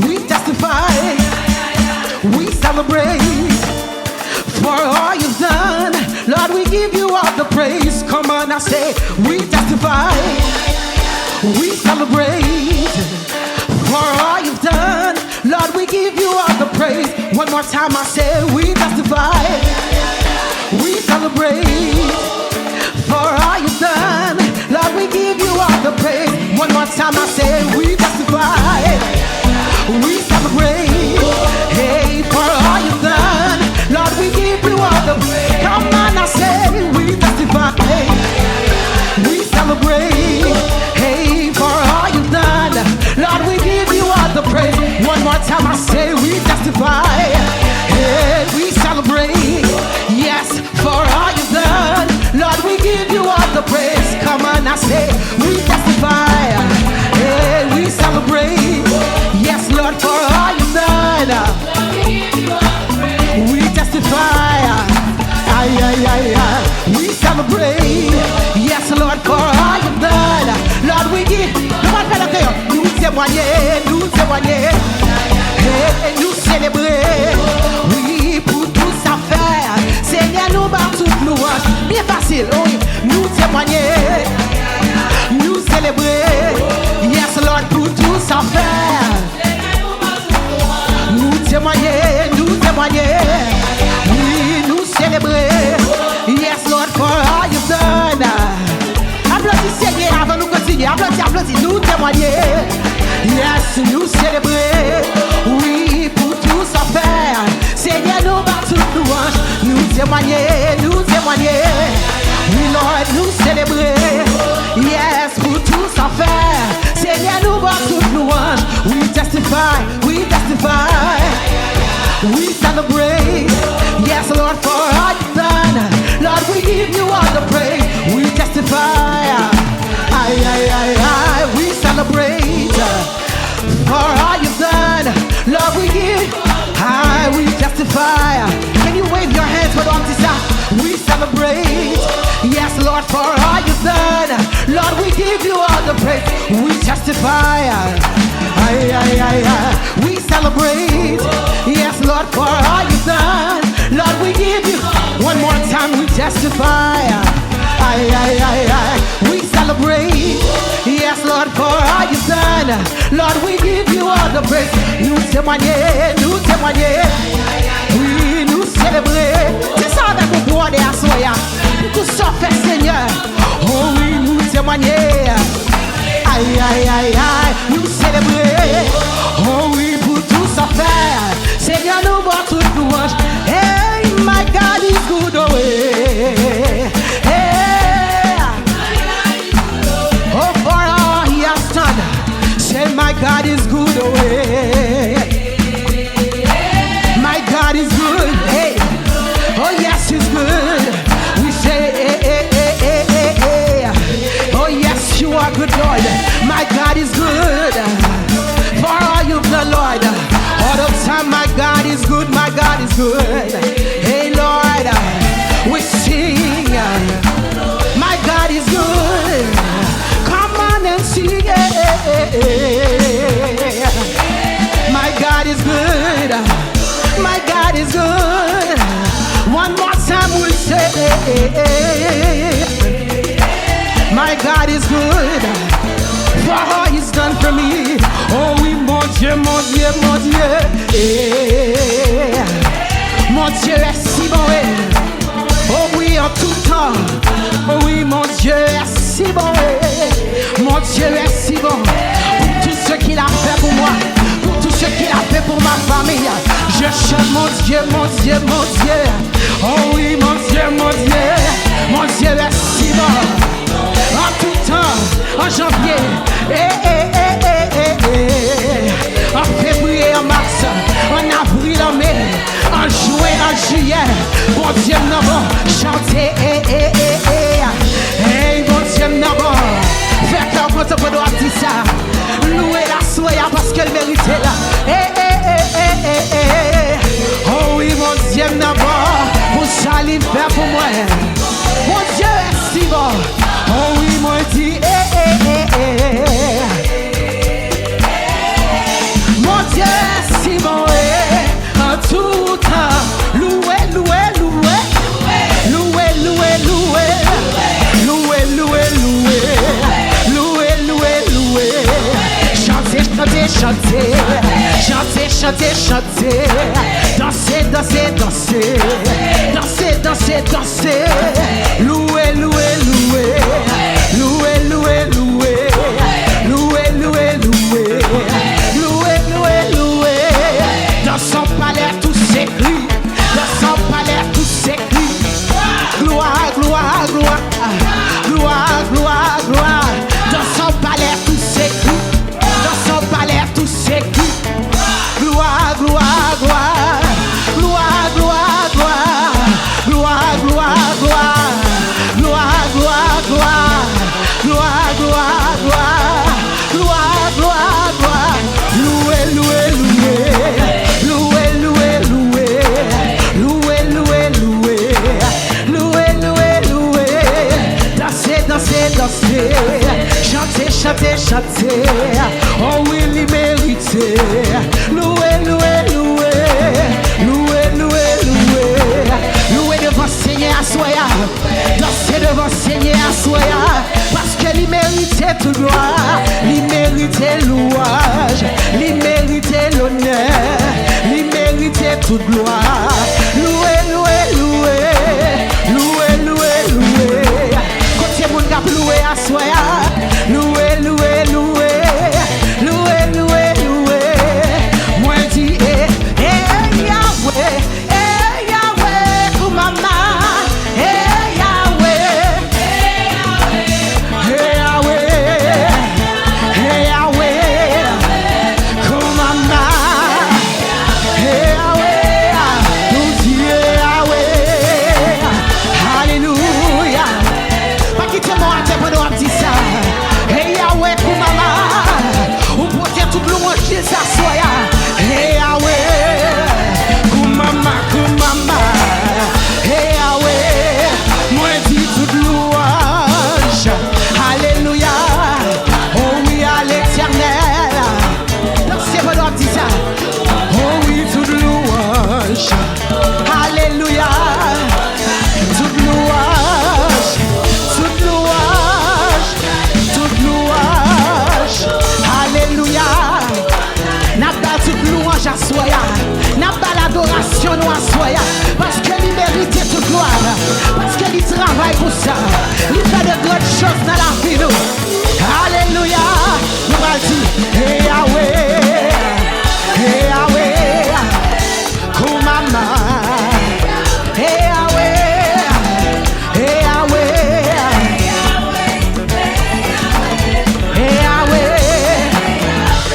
We testify, we celebrate for all you've done. Lord, we give you all the praise. Come on, I say, we testify, we celebrate for all you've done. Lord, we give you all the praise. One more time, I say, we testify, we celebrate for all you've done. Lord, we give you all the praise. One more time, I say, we testify, we celebrate, hey, for all you've done. Lord, we give you all the praise. Come on, I say, we testify, we celebrate, hey, for all you've done. Lord, we give you all the praise. One more time, I say, we testify, hey, we celebrate, yes, for all you've done. Lord, we give you all the praise. Come on, I say, we testify, hey, we celebrate, yes, Lord, for all you've done. We testify, ay, ay, ay, ay. We celebrate, yes, Lord, for all you've done. Lord, we give, nous témoigner, et nous célébrer, oui, pour tout ça faire. Seigneur, nous bat toute louange, bien facile, oui, nous témoigner, nous célébrer, yes, Lord, pour tout ça faire. Nous témoigner, oui, nous célébrer, yes, Lord, for all you've done. Applaudis Seigneur avant nous continuer, applaudis, nous témoigner, yes, nous célébrer, oui, pour tout ça faire. Seigneur, nous bat toute louange, nous témoigner, oui, Lord, nous célébrer, yes, pour tout ça faire. Seigneur, nous bat toute louange, we testify, we celebrate, yes, Lord, for all you've done. Lord, we give you all the praise. We testify, we celebrate for all you've done. Lord, we give, we testify. Can you wave your hands for all this? We celebrate, yes, Lord, for all you've done. Lord, we give you all the praise. We testify, we celebrate, yes, Lord, for all you've done. Lord, we give you, one more time, we testify, we celebrate, yes, Lord, for all you've done. Lord, we give you all the praise. Nous témoigner, oui, nous célébrer. C'est ça avec vous pour aller à soya. Tout ça fait Seigneur. Oh oui, nous témoigner. Nous célébrer. Oh oui, pour tout ça faire. Seigneur, nous voit toute louange. Hey, my God is good, oh hey. Oh, for all he has done. Say, my God is good, oh hey. My God is good, hey. Oh yes, he's good. We say, oh yes, you are good, Lord. My God is good. For all you've done, Lord. All the time, my God is good, my God is good. Hey, Lord, we sing. My God is good. Come on and sing. My God is good. My God is good. One more time we'll say, my God is good. For all he's done for me. Oh oui, mon Dieu, mon Dieu, mon Dieu. Mon Dieu est si bon. Oh oui, en tout temps. Oh oui, mon Dieu est si bon. Mon Dieu est si bon. Pour tout ce qu'il a fait pour moi. Pour tout ce qu'il a fait pour ma famille. Je chante mon Dieu, mon Dieu, mon Dieu. Oh oui, mon Dieu, mon Dieu. Mon Dieu est si bon. En tout temps, en janvier, en février, en mars, en avril, en mai, en juin, en juillet, bon Dieu non bon, chanter, hey, bon Dieu non bon, faites un compte pour nous dire ça, louer la soya parce qu'elle méritait là, oh oui, mon Dieu non bon, pour ça il fait pour moi, mon Dieu est si bon. Oh oui, mon Dieu, mon Dieu chanter, chanter, chanter, danser, danser, danser, danser, danser, danser, louer, louer, louer, louer, louer, louer, louer, louer, louer, louer, louer, louer, dans son palais tout s'écrit, dans son palais tout s'écrit, gloire, gloire, gloire, gloire, gloire, gloire, dans son palais tout s'écrit, dans son palais tout s'écrit, gloire, gloire, gloire, gloire, gloire, gloire, gloire, gloire, gloire, gloire, gloire, gloire, gloire, gloire, gloire, gloire, gloire, louer, louer, louer, louer, louer, louer, louer, louer, louer, louer, louer, louer, danser, danser, danser, chanter, chanter, chanter, oh oui, il méritait, louer, louer, louer, louer, louer, louer, louer devant Seigneur à soya, danser devant Seigneur à soya, parce que il méritait tout gloire, il méritait louage, il méritait l'honneur, il méritait toute gloire, louer, louer, louer, louer, louer, louer, côté mon cap louer à soya, louer, louer, louer, louer, louer, louer, moi dis Yahweh, pour maman, Yahweh, Yahweh, pour maman, Yahweh, nous dis Yahweh, alléluia, pas quitter moi pendant un petit ça, Yahweh pour maman, ou pour dire toute louange qui s'assoya, Yahweh, pour maman, Yahweh, moi dis toute louange, alléluia, oh oui à l'éternel, dansez pendant un petit ça, oh oui toute louange, alléluia, toute louange, toute louange, toute louange, alléluia, n'a pas toute louange à soya, n'a pas l'adoration nous à soya, parce que il mérite toute gloire, parce que il travaille pour ça, il fait de grandes choses dans la vie nous, alléluia, nous allons dire, Yahweh, Yahweh, Kumama, Yahweh, Yahweh, Yahweh,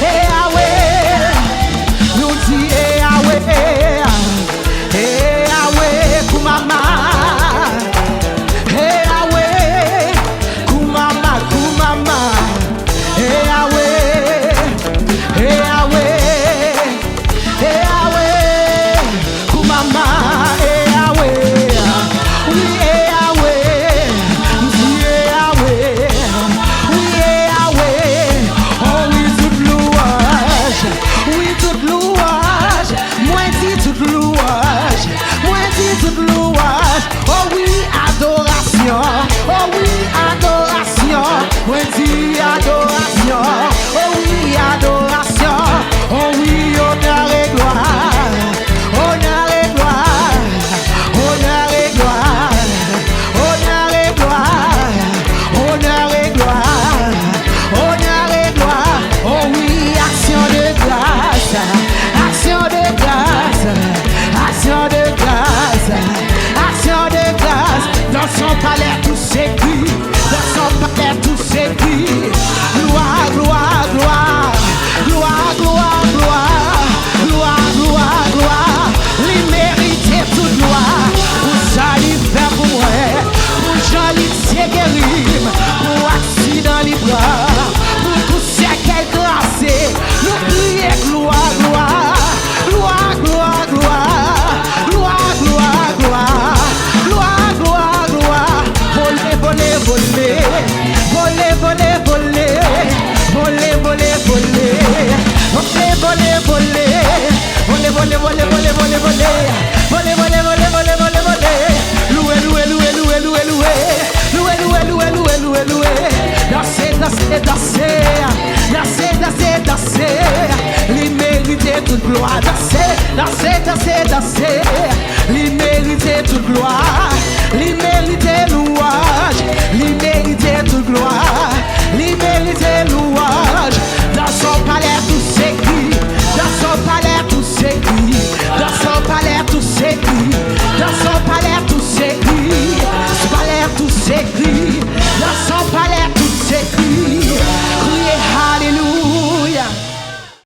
Yahweh, nous dit Yahweh, Yahweh, Kumama, Yahweh, Kumama, Kumama, Yahweh, Yahweh, Yahweh, Kumama, Yahweh, oui Yahweh, oui Yahweh, oui Yahweh, oh oui toute louange, oui toute louange, moi dis toute louange, moi dis toute louange, oh oui adoration, oh oui adoration, moi dis adoration, oh oui adoration, oh oui honneur et gloire, honneur et gloire, honneur et gloire, honneur et gloire, honneur et gloire, honneur et gloire, oh oui action de grâce, action de grâce, action de grâce, action de grâce, dans son palais tout s'écrit, dans son palais tout s'écrit, gloire, gloire, gloire, gloire, gloire, gloire, gloire, gloire, gloire, il méritait toute gloire, pour ça il fait pour moi, pour Jean il s'est guéri, pour accident il bras, pour tout ce qu'elle grâce, nous prions gloire, gloire, gloire, gloire, gloire, gloire, gloire, gloire, gloire, gloire, gloire, voler, voler, I say